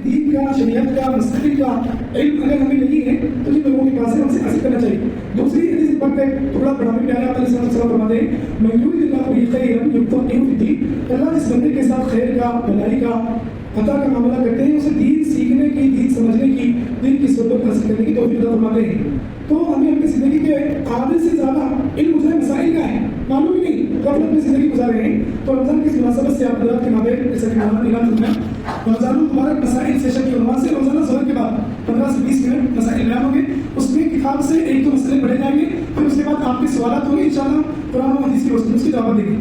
دین کا، شریعت کا، مستقل کا علم اگر ہمیں نہیں ہے تو جن لوگوں کے پاس ہے ہم سے حاصل کرنا چاہیے۔ دوسری حدیث پاک کا ٹکڑا پڑھا میں پیارے آقا علیہ السلام فرماتے ہیں من یرید اللہ بہ خیرا یفقہہ فی الدین، اللہ جس بندے کے ساتھ خیر کا، بھلائی کا، عطا کا معاملہ کرتے ہیں اسے دین سیکھنے کی، دین سمجھنے کی، دین کی صحبت حاصل کرنے کی توفیق عطا فرماتے ہیں۔ تو ہمیں اپنی زندگی کے آدھے سے زیادہ علم مجھے مسائل کا ہے، معلوم ہی نہیں، غفلت میں زندگی گزار رہے ہیں۔ تو رمضان کی مناسبت سے آپ حضرات کے مابین جیسا کہ مولانا نے اعلان فرمایا رمضان المبارک مسائل سیشن کے عنوان سے روزانہ ظہر کے بعد 15 سے 20 منٹ مسائل بیان ہوں گے، اس میں کتاب سے ایک دو مسئلے پڑھے جائیں گے، پھر اس کے بعد آپ کے سوالات ہوں گے، انشاءاللہ قرآن و حدیث کی روشنی اس کی جواب دیں گے۔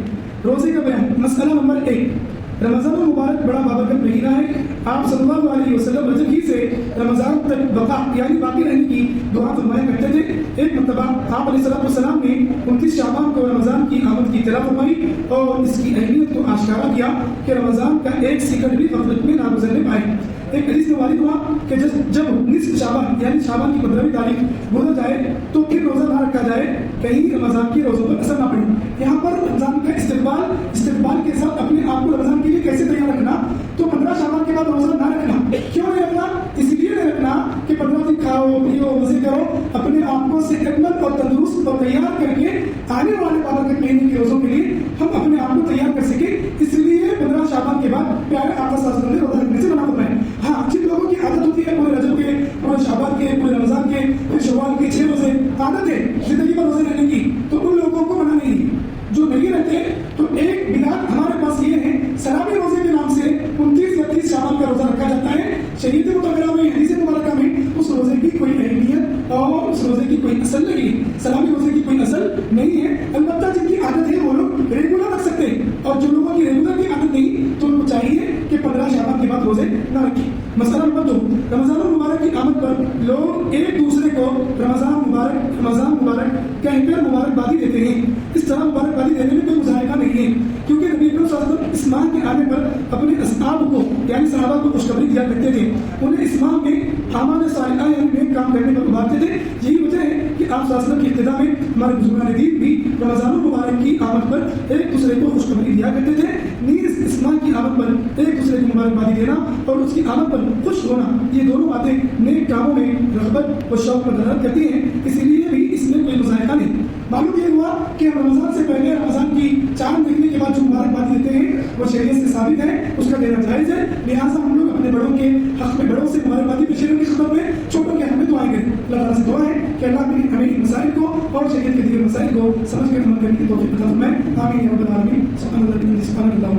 روزے کا بیان، مسئلہ نمبر 1، رمضان المبارک بڑا بابرکت مہینہ ہے، آپ صلی اللہ علیہ وسلم رجب ہی سے رمضان تک بقا یعنی باقی رہنے کی دعا فرمایا کرتے تھے۔ ایک مرتبہ آپ علیہ السلام نے 29 شعبان کو رمضان کی آمد کی اطلاع فرمائی اور اس کی اہمیت کو آشکارا کیا کہ رمضان کا ایک سیکنڈ بھی غفلت میں نہ گزرنے پائے۔ ایک حدیث میں وارد ہوا کہ جب نصف شعبان یعنی شعبان کی 15ویں تاریخ گزر جائے تو پھر روزہ نہ رکھا جائے، کہیں رمضان کے روزوں پر اثر نہ پڑے۔ یہاں پر رمضان کا استقبال کے ساتھ اپنے آپ کو رمضان کے لیے کیسے تیار رکھنا، تو 15 شعبان کے بعد روزہ نہ رکھنا۔ کیوں نہیں رکھنا؟ اس لیے نہیں رکھنا کہ 15 دن کھاؤ پیو مزے کرو، اپنے آپ کو صحت مند اور تندرست اور تیار کر کے آنے والے بابرکت مہینے کے روزوں کے لیے ہم اپنے آپ کو تیار کر سکیں۔ اس لیے 15 شعبان کے بعد پیارے آقا صلی اللہ علیہ وسلم نے روزہ رکھنے سے منع فرمایا۔ ہاں، جن لوگوں کی عادت ہوتی ہے پورے رجب کے، پورے شعبان کے، پورے رمضان کے، پورے شوال کے 6 روزے عادت ہے زندگی پر روزے رہنے کی، تو ان لوگوں کو منع نہیں۔ جو نہیں رہتے تو ایک بدعت ہمارے پاس یہ ہے، سلامی روزے کے نام سے 29 یا 30 شعبان کا روزہ رکھا جاتا ہے۔ شریعت مطالعہ میں، حدیث مبارکہ میں اس روزے کی کوئی اہمیت اور اس روزے کی کوئی اصل نہیں ہے، سلامی روزے کی کوئی اصل نہیں ہے۔ البتہ جن کی عادت ہے وہ لوگ ریگولر رکھ سکتے ہیں، اور جو لوگوں کی ریگولر کی عادت نہیں تو ان کو چاہیے کہ 15 شعبان کے بعد روزے نہ رکھیں۔ مسئلہ نمبر 2، رمضان المبارک کی آمد پر لوگ ایک دوسرے کو رمضان مبارک کہہ کر مبارکبادی دیتے ہیں۔ اس طرح مبارکبادی دینے میں کوئی مذائقہ نہیں ہے، کیونکہ نبی اکرم صلی اللہ علیہ وسلم اس ماہ کے آنے پر اپنے اصحاب کو یعنی صحابہ کو خوشخبری دیا کرتے تھے، انہیں اس ماہ میں اعمال صالحہ یعنی نیک کام کرنے پر ابھارتے تھے۔ یہی وجہ ہے کہ آپ صلی اللہ علیہ وسلم کی ابتدا میں ہمارے بزرگان دین بھی رمضان المبارک کی آمد پر ایک دوسرے کو خوشخبری دیا کرتے تھے۔ نیز اس ماہ کی آمد پر ایک دوسرے کو مبارکبادی دینا اور اس کی آمد پر خوش ہونا، یہ دونوں باتیں نیک کاموں میں رغبت و شوق پر دلالت کرتی ہیں، اسی لیے بھی اس میں کوئی مذائقہ نہیں۔ معلوم یہ ہوا کہ رمضان سے پہلے رمضان کی 4 مہینے کے بعد جو مبارکبادی دیتے ہیں وہ شریعت سے ثابت ہے، اس کا دینا جائز ہے، لہٰذا ہم لوگ اپنے بڑوں کے حق میں بڑوں سے مبارکبادی پیش کرنے کی خدمت میں، چھوٹوں کے حق میں دعائیں کریں۔ اللہ تعالیٰ سے دعا ہے کہ اللہ ہمیں ان مسائل کو اور شریعت کے دیگر مسائل کو سمجھ کر عمل کرنے کی توفیق عطا فرمائے۔ آمین یا رب العالمین۔ سبحان اللہ